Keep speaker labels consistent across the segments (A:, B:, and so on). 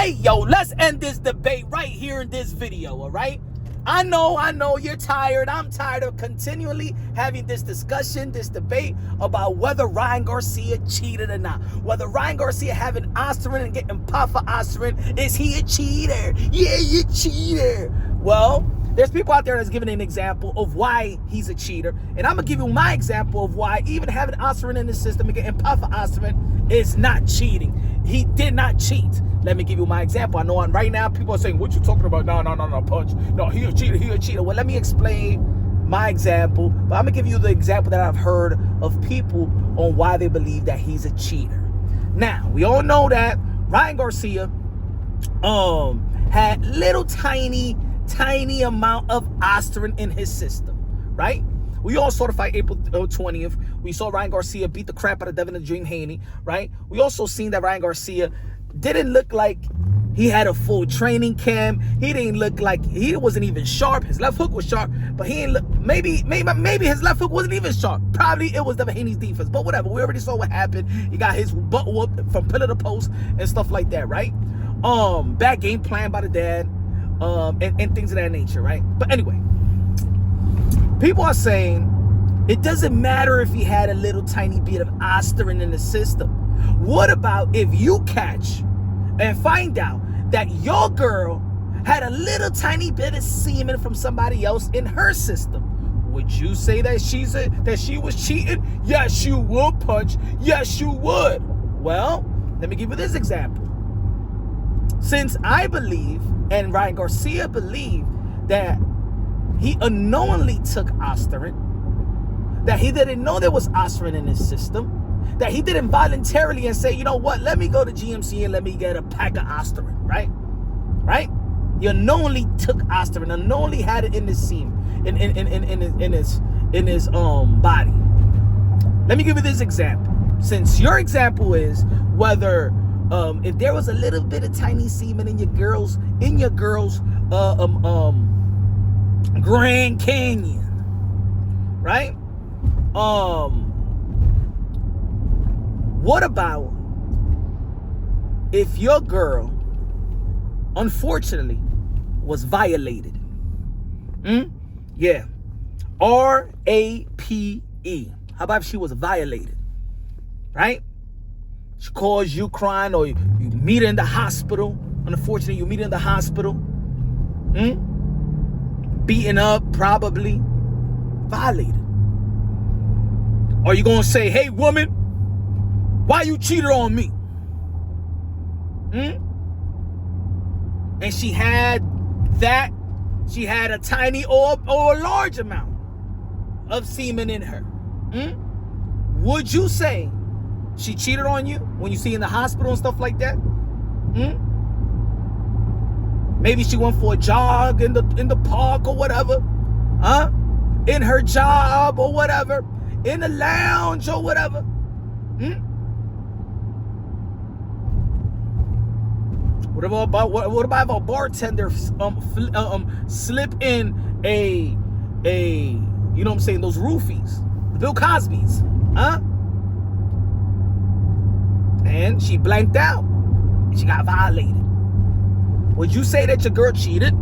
A: Hey, yo, let's end this debate right here in this video, all right? I know you're tired. I'm tired of continually having this discussion, this debate about whether Ryan Garcia cheated or not. Whether Ryan Garcia having Osterin and getting popped for Osterin, is he a cheater? Yeah, you cheater. Well, there's people out there that's giving an example of why he's a cheater. And I'm going to give you my example of why even having Osterin in the system and getting popped for Osterin is not cheating. He did not cheat. Let me give you my example. I know right now people are saying, what you talking about? No, Punch. No, he a cheater. Well, let me explain my example. But I'm going to give you the example that I've heard of people on why they believe that he's a cheater. Now, we all know that Ryan Garcia had little tiny amount of Osterin in his system, right? We all saw the fight April 20th. We saw Ryan Garcia beat the crap out of Devin Haney, right? We also seen that Ryan Garcia didn't look like he had a full training camp. He didn't look like he wasn't even sharp. His left hook was sharp, but he didn't look, maybe his left hook wasn't even sharp. Probably it was Devin Haney's defense, but whatever. We already saw what happened. He got his butt whooped from pillar to post and stuff like that, right? Bad game plan by the dad, and things of that nature, right? But anyway, people are saying it doesn't matter if he had a little tiny bit of Osterin in the system. What about if you catch and find out that your girl had a little tiny bit of semen from somebody else in her system? Would you say that she was cheating? Yes, you would, Punch. Yes, you would. Well, let me give you this example. Since I believe, and Ryan Garcia believed, that he unknowingly took Osterin, that he didn't know there was Osterin in his system, that he didn't voluntarily and say, you know what, let me go to GMC and let me get a pack of Osterin, right? Right? You unknowingly took Osterin, unknowingly had it in his seam, in his body. Let me give you this example. Since your example is whether if there was a little bit of tiny semen in your girl's Grand Canyon, right? What about if your girl, unfortunately, was violated? Yeah. R-A-P-E. How about if she was violated? Right? She calls you crying, or you meet her in the hospital. Unfortunately, you meet her in the hospital. Beaten up, probably. Violated. Are you going to say, hey, woman, why you cheated on me? And she had a tiny or a large amount of semen in her. Would you say she cheated on you when you see her in the hospital and stuff like that? Maybe she went for a jog in the park or whatever. In her job or whatever. In the lounge or whatever. What about if a bartender slip in a you know what I'm saying, those roofies, the Bill Cosby's, and she blanked out and she got violated? Would you say that your girl cheated?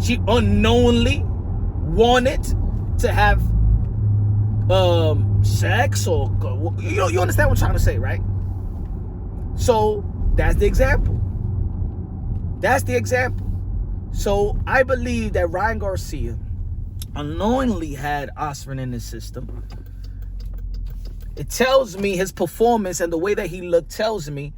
A: She unknowingly wanted to have sex, or you understand what I'm trying to say, right? So that's the example. So I believe that Ryan Garcia unknowingly had Osterin in his system. It tells me his performance and the way that he looked tells me,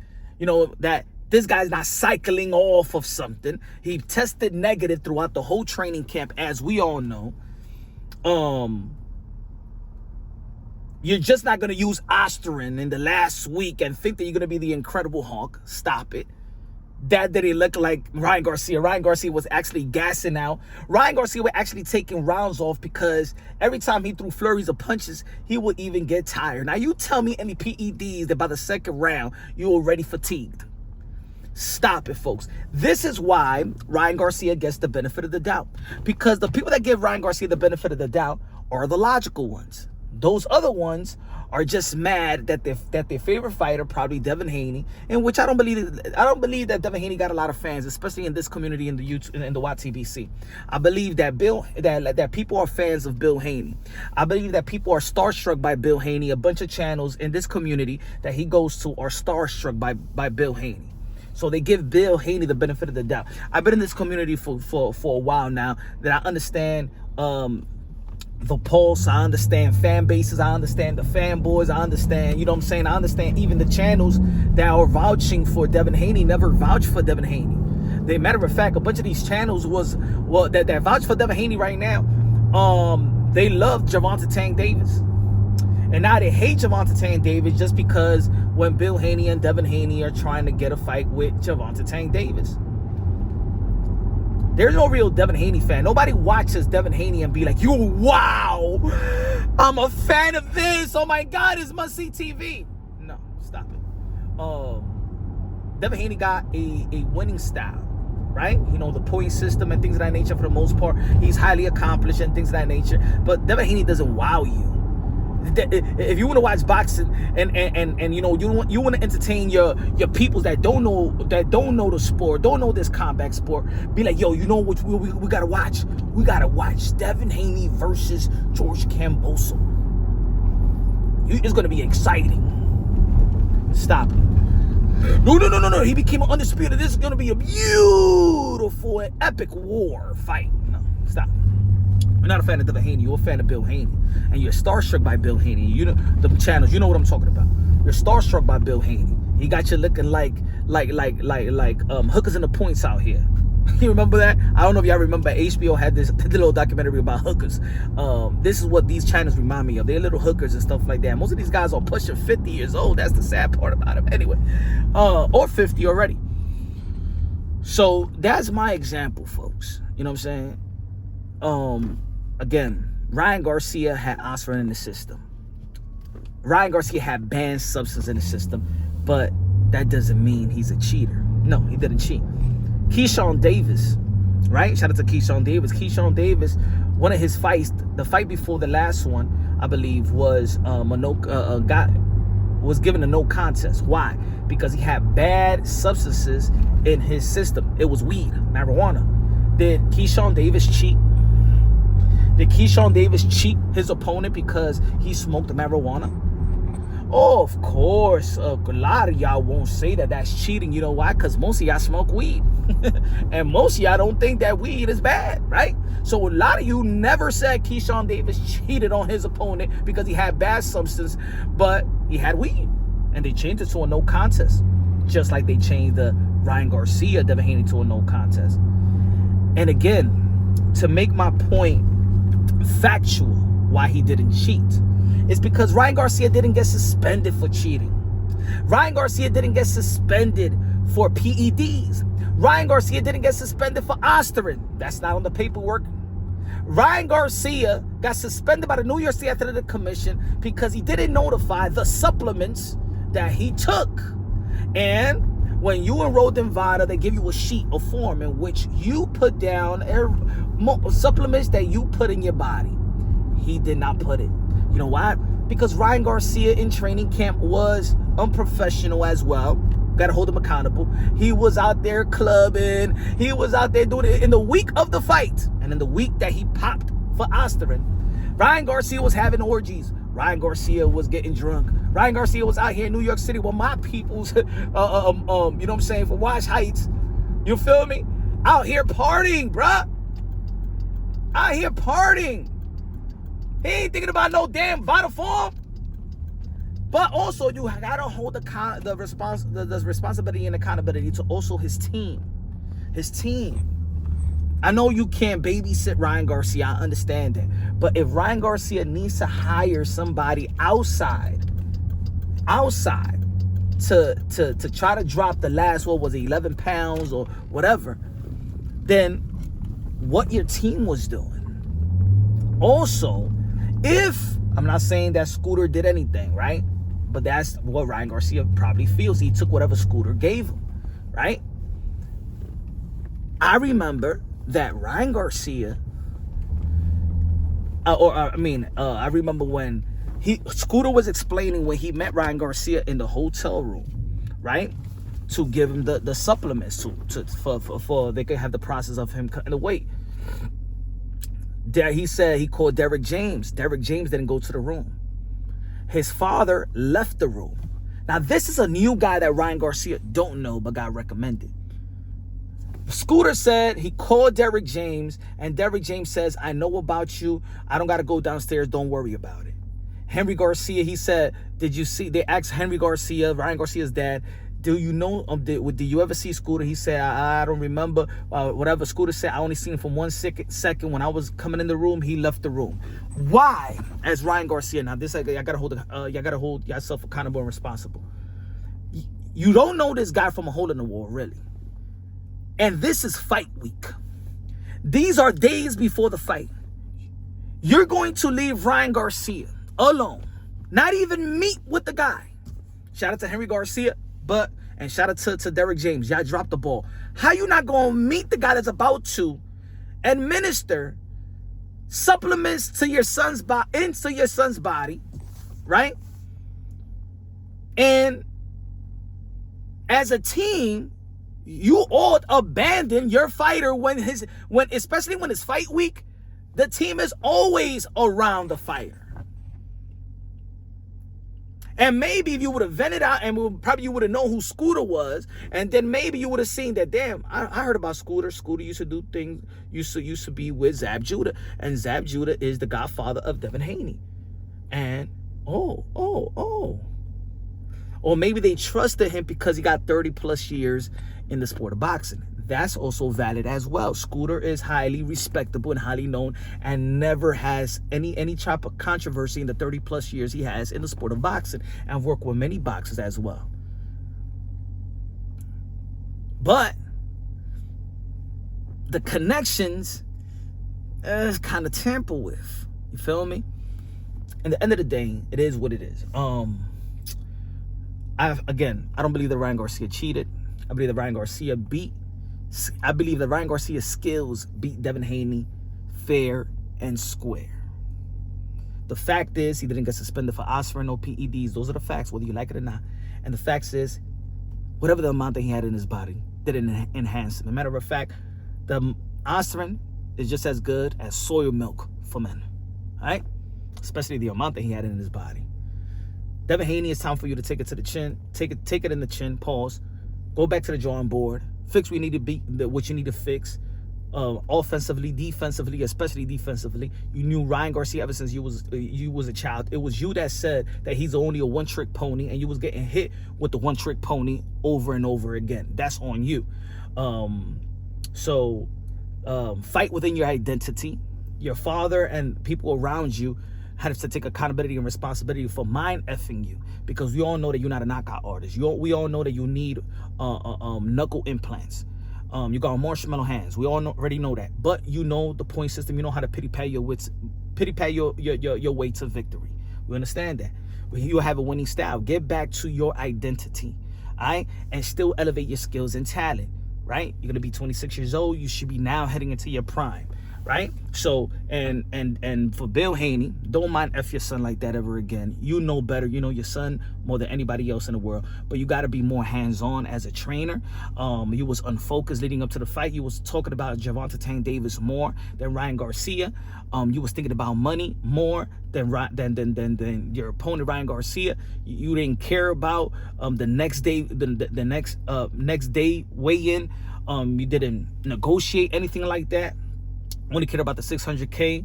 A: that this guy's not cycling off of something. He tested negative throughout the whole training camp, as we all know. You're just not going to use Osterin in the last week and think that you're going to be the Incredible Hulk. Stop it. That didn't look like Ryan Garcia. Ryan Garcia was actually gassing out. Ryan Garcia was actually taking rounds off because every time he threw flurries of punches, he would even get tired. Now, you tell me any PEDs that by the second round, you're already fatigued. Stop it, folks. This is why Ryan Garcia gets the benefit of the doubt. Because the people that give Ryan Garcia the benefit of the doubt are the logical ones. Those other ones are just mad that their favorite fighter, probably Devin Haney, in which I don't believe that Devin Haney got a lot of fans, especially in this community in the YouTube in the YTBC. I believe that that people are fans of Bill Haney. I believe that people are starstruck by Bill Haney. A bunch of channels in this community that he goes to are starstruck by Bill Haney. So they give Bill Haney the benefit of the doubt. I've been in this community for a while now, that I understand the pulse, I understand fan bases, I understand the fanboys, I understand, you know what I'm saying? I understand even the channels that are vouching for Devin Haney never vouched for Devin Haney. They, matter of fact, a bunch of these channels that vouch for Devin Haney right now, they love Gervonta Tank Davis. And now they hate Gervonta Tank Davis just because when Bill Haney and Devin Haney are trying to get a fight with Gervonta Tank Davis. There's no real Devin Haney fan. Nobody watches Devin Haney and be like, yo, wow, I'm a fan of this. Oh my God, it's must-see TV. No, stop it. Devin Haney got a winning style, right? You know, the point system and things of that nature for the most part. He's highly accomplished and things of that nature. But Devin Haney doesn't wow you. If you want to watch boxing and you know you want to entertain your peoples that don't know the sport, don't know this combat sport, be like, yo, you know what we gotta watch? We gotta watch Devin Haney versus George Kambosos. It's gonna be exciting. Stop it. No. He became an undisputed. This is gonna be a beautiful and epic war fight. No, stop. You're not a fan of Devin Haney, you're a fan of Bill Haney. And you're starstruck by Bill Haney. You know the channels, you know what I'm talking about. You're starstruck by Bill Haney. He got you looking like hookers in the points out here. You remember that? I don't know if y'all remember, HBO had this little documentary about hookers. This is what these channels remind me of. They're little hookers and stuff like that. Most of these guys are pushing 50 years old. That's the sad part about them. Anyway, or 50 already. So that's my example, folks. You know what I'm saying? Again, Ryan Garcia had aspirin in the system. Ryan Garcia had banned substance in the system, but that doesn't mean he's a cheater. No, he didn't cheat. Keyshawn Davis, right? Shout out to Keyshawn Davis. Keyshawn Davis, one of his fights, the fight before the last one, I believe, was was given a no contest. Why? Because he had bad substances in his system. It was weed, marijuana. Did Keyshawn Davis cheat? Did Keyshawn Davis cheat his opponent because he smoked marijuana? Oh, of course. A lot of y'all won't say that that's cheating. You know why? Because most of y'all smoke weed. And most of y'all don't think that weed is bad, right? So a lot of you never said Keyshawn Davis cheated on his opponent because he had bad substance, but he had weed. And they changed it to a no contest. Just like they changed the Ryan Garcia, Devin Haney to a no contest. And again, to make my point factual why he didn't cheat, it's because Ryan Garcia didn't get suspended for cheating. Ryan Garcia didn't get suspended for PEDs. Ryan Garcia didn't get suspended for aspirin. That's not on the paperwork. Ryan Garcia got suspended by the New York State Athletic Commission because he didn't notify the supplements that he took. And when you enrolled in VADA, they give you a sheet, a form in which you put down supplements that you put in your body. He did not put it. You know why? Because Ryan Garcia in training camp was unprofessional as well. Got to hold him accountable. He was out there clubbing. He was out there doing it in the week of the fight. And in the week that he popped for aspirin, Ryan Garcia was having orgies. Ryan Garcia was getting drunk. Ryan Garcia was out here in New York City with my peoples, you know what I'm saying, for Wash Heights. You feel me? Out here partying, bruh. Out here partying. He ain't thinking about no damn vital form. But also, you gotta hold the responsibility and accountability to also his team. His team. I know you can't babysit Ryan Garcia. I understand that. But if Ryan Garcia needs to hire somebody outside to try to drop the last, what was it, 11 pounds or whatever, then what your team was doing. Also, if, I'm not saying that Scooter did anything, right? But that's what Ryan Garcia probably feels. He took whatever Scooter gave him, right? I remember that Ryan Garcia, I remember when Scooter was explaining when he met Ryan Garcia in the hotel room, right? To give him the supplements for they could have the process of him cutting the weight. There he said he called Derek James. Derek James didn't go to the room. His father left the room. Now this is a new guy that Ryan Garcia don't know but got recommended. Scooter said he called Derek James, and Derek James says, I know about you. I don't got to go downstairs. Don't worry about it. Henry Garcia, he said, did you see? They asked Henry Garcia, Ryan Garcia's dad, do you know, did you ever see Scooter? He said, I don't remember. Whatever Scooter said, I only seen him for 1 second. When I was coming in the room, he left the room. Why? As Ryan Garcia, now this, I gotta hold yourself accountable and responsible. You don't know this guy from a hole in the wall, really. And this is fight week. These are days before the fight. You're going to leave Ryan Garcia alone, not even meet with the guy. Shout out to Henry Garcia, and shout out to Derek James. Y'all dropped the ball. How you not going to meet the guy that's about to administer supplements to your son's body, right? And as a team, you all abandon your fighter especially when it's fight week. The team is always around the fighter. And maybe if you would have vented out and probably you would have known who Scooter was, and then maybe you would have seen that, damn, I heard about Scooter. Scooter used to do things, used to be with Zab Judah, and Zab Judah is the godfather of Devin Haney. And or maybe they trusted him because he got 30 plus years in the sport of boxing. That's also valid as well. Scooter is highly respectable and highly known and never has any type of controversy in the 30 plus years he has in the sport of boxing, and worked with many boxers as well. But the connections is kind of tampered with. You feel me? At the end of the day, it is what it is. I don't believe that Ryan Garcia cheated. I believe that Ryan Garcia's skills beat Devin Haney fair and square. The fact is, he didn't get suspended for aspirin or PEDs. Those are the facts, whether you like it or not. And the facts is, whatever the amount that he had in his body didn't enhance him. As a matter of fact, the aspirin is just as good as soy milk for men. All right? Especially the amount that he had in his body. Devin Haney, it's time for you to take it to the chin. Take it in the chin. Pause. Go back to the drawing board. Fix what you need to fix. Offensively, defensively, especially defensively. You knew Ryan Garcia ever since you was a child. It was you that said that he's only a one-trick pony, and you was getting hit with the one-trick pony over and over again. That's on you. Fight within your identity. Your father and people around you had to take accountability and responsibility for mind effing you, because we all know that you're not a knockout artist. We all know that you need knuckle implants. You got marshmallow hands. We all already know that. But you know the point system. You know how to pity pat your way to victory. We understand that. You have a winning style. Get back to your identity, all right? And still elevate your skills and talent, right? You're gonna be 26 years old. You should be now heading into your prime. Right? So, and for Bill Haney, don't mind F your son like that ever again. You know better. You know your son more than anybody else in the world. But you got to be more hands-on as a trainer. You was unfocused leading up to the fight. You was talking about Gervonta Tank Davis more than Ryan Garcia. You was thinking about money more than your opponent Ryan Garcia. You didn't care about the next day, the next day weigh-in. You didn't negotiate anything like that. Only cared about the 600K,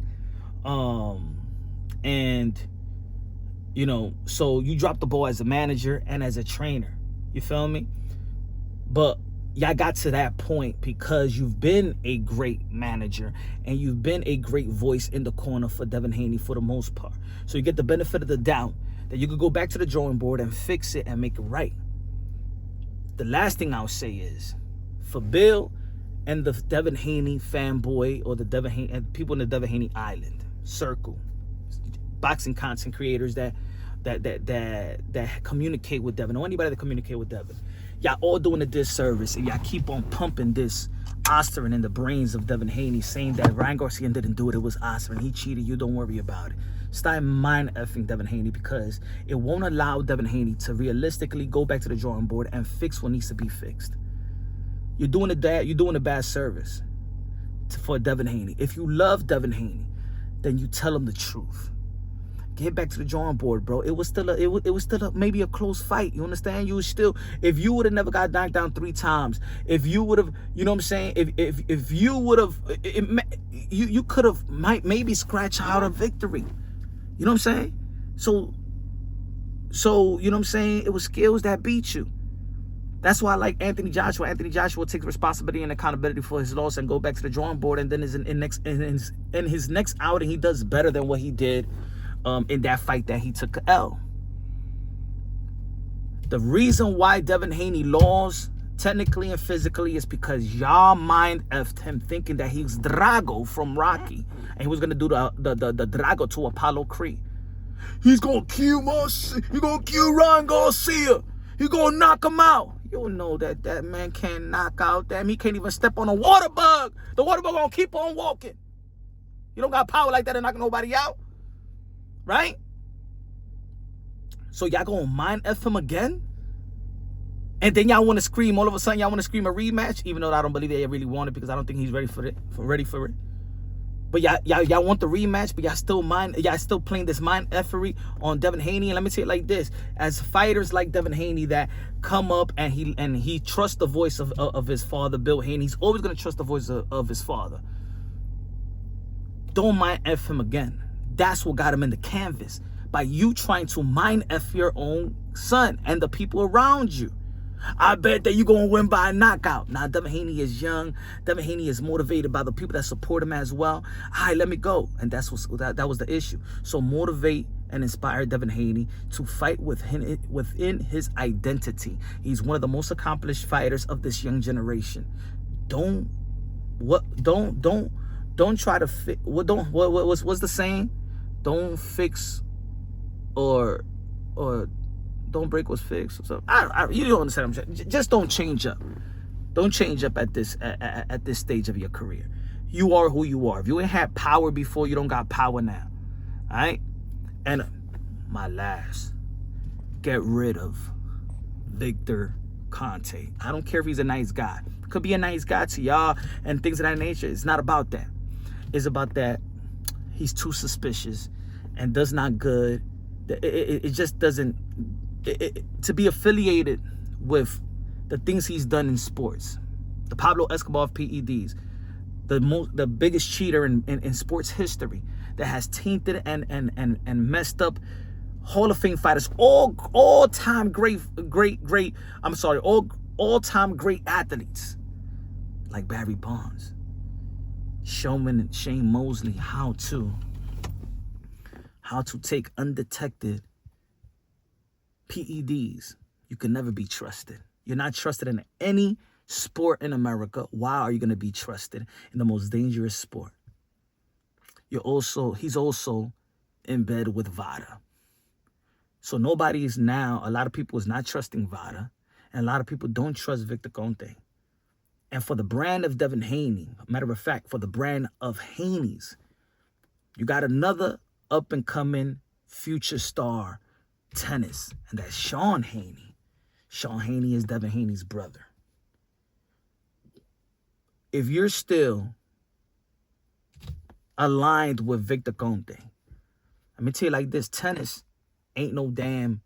A: and you know, so you dropped the ball as a manager and as a trainer. You feel me? But y'all got to that point because you've been a great manager and you've been a great voice in the corner for Devin Haney for the most part. So you get the benefit of the doubt that you could go back to the drawing board and fix it and make it right. The last thing I'll say is, for Bill and the Devin Haney fanboy, or the Devin Haney and people in the Devin Haney Island circle, boxing content creators that communicate with Devin, or anybody that communicate with Devin, y'all all doing a disservice, and y'all keep on pumping this Osterman in the brains of Devin Haney, saying that Ryan Garcia didn't do it. It was Osterman. He cheated. You don't worry about it. Stop mind effing Devin Haney, because it won't allow Devin Haney to realistically go back to the drawing board and fix what needs to be fixed. You're doing a bad service for Devin Haney. If you love Devin Haney, then you tell him the truth. Get back to the drawing board, bro. It was still maybe a close fight. You understand? You was still, if you would have never got knocked down 3 times, if you would have, you know what I'm saying? If you would have, you could have maybe scratch out a victory. You know what I'm saying? So you know what I'm saying? It was skills that beat you. That's why I like Anthony Joshua. Anthony Joshua takes responsibility and accountability for his loss and go back to the drawing board, and then in his next outing, he does better than what he did in that fight that he took a L. The reason why Devin Haney lost technically and physically is because y'all mind effed him thinking that he's Drago from Rocky, and he was gonna do the Drago to Apollo Creed. He's gonna kill Ryan Garcia. He's gonna knock him out. You know that man can't knock out them. He can't even step on a water bug. The water bug gonna keep on walking. You don't got power like that to knock nobody out. Right? So y'all gonna mind F him again? And then y'all want to scream, all of a sudden y'all want to scream a rematch, even though I don't believe they really want it, because I don't think he's ready for it. But y'all want the rematch, but y'all still playing this mind effery on Devin Haney. And let me say it like this: as fighters like Devin Haney that come up and he trusts the voice of his father, Bill Haney, he's always gonna trust the voice of his father. Don't mind F him again. That's what got him in the canvas, by you trying to mind F your own son and the people around you. I bet that you're going to win by a knockout. Now, Devin Haney is young. Devin Haney is motivated by the people that support him as well. All right, let me go. And that was the issue. So motivate and inspire Devin Haney to fight within his identity. He's one of the most accomplished fighters of this young generation. Don't try to fix. What's the saying? Don't fix or don't break what's fixed. So you don't understand what I'm saying. Just don't change up. Don't change up at this stage of your career. You are who you are. If you ain't had power before, you don't got power now. All right? And my last, get rid of Victor Conte. I don't care if he's a nice guy. Could be a nice guy to y'all and things of that nature. It's not about that. It's about that he's too suspicious and does not good. It just doesn't. To be affiliated with the things he's done in sports, the Pablo Escobar of PEDs, the biggest cheater in sports history, that has tainted and messed up Hall of Fame fighters, all-time great athletes like Barry Bonds, Showman and Shane Mosley, how to take undetected PEDs. You can never be trusted. You're not trusted in any sport in America. Why are you going to be trusted in the most dangerous sport? He's also in bed with VADA. So a lot of people is not trusting VADA, and a lot of people don't trust Victor Conte. And for the brand of Devin Haney, matter of fact, for the brand of Haney's, you got another up-and-coming future star tennis, and that's Sean Haney. Sean Haney is Devin Haney's brother. If you're still aligned with Victor Conte, let me tell you like this: tennis ain't no damn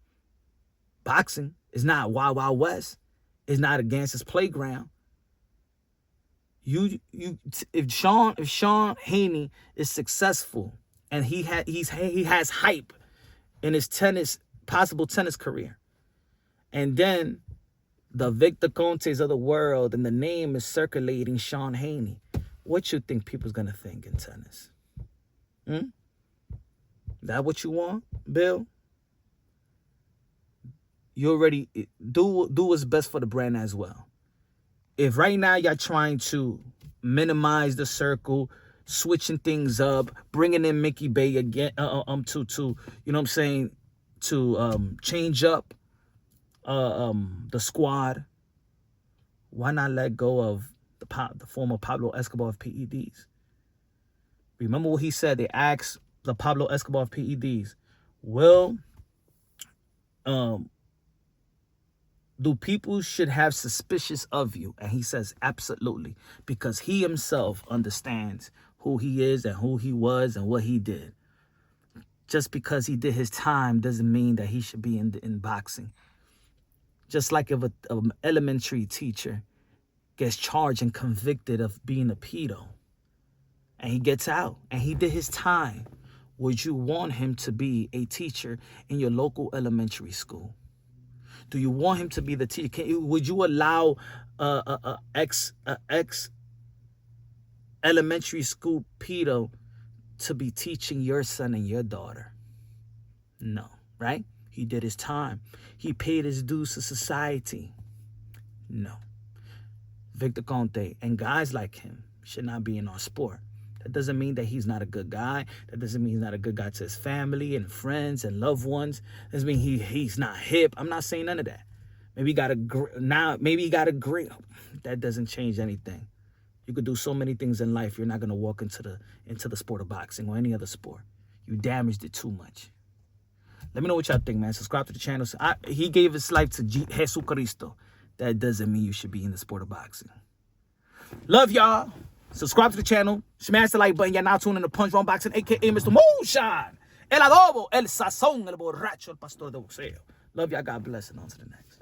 A: boxing. It's not Wild Wild West. It's not a gangster's playground. If Sean Haney is successful and he has hype in his possible tennis career, and then the Victor Contes of the world and the name is circulating Sean Haney, what you think people's gonna think in tennis? That what you want, Bill? You already do what's best for the brand as well. If right now you're trying to minimize the circle, switching things up, bringing in Mickey Bay again, to you know what I'm saying, to change up the squad, why not let go of the former Pablo Escobar of PEDs. Remember what he said? They asked the Pablo Escobar of PEDs, do people should have suspicious of you? And he says, absolutely, because he himself understands who he is and who he was and what he did. Just because he did his time doesn't mean that he should be in boxing. Just like if an elementary teacher gets charged and convicted of being a pedo, and he gets out and he did his time, would you want him to be a teacher in your local elementary school? Do you want him to be the teacher? Would you allow ex elementary school pedo to be teaching your son and your daughter? No, right? He did his time. He paid his dues to society. No. Victor Conte and guys like him should not be in our sport. That doesn't mean that he's not a good guy. That doesn't mean he's not a good guy to his family and friends and loved ones. That doesn't mean he's not hip. I'm not saying none of that. Maybe he got a great. That doesn't change anything. You could do so many things in life. You're not gonna walk into the sport of boxing or any other sport. You damaged it too much. Let me know what y'all think, man. Subscribe to the channel. He gave his life to Jesus Cristo. That doesn't mean you should be in the sport of boxing. Love y'all. Subscribe to the channel. Smash the like button. You're now tuning in to Punch Wrong Boxing, a.k.a. Mr. Moonshine. El adobo, el sazón, el borracho, el pastor de boxeo. Love y'all. God bless, and on to the next.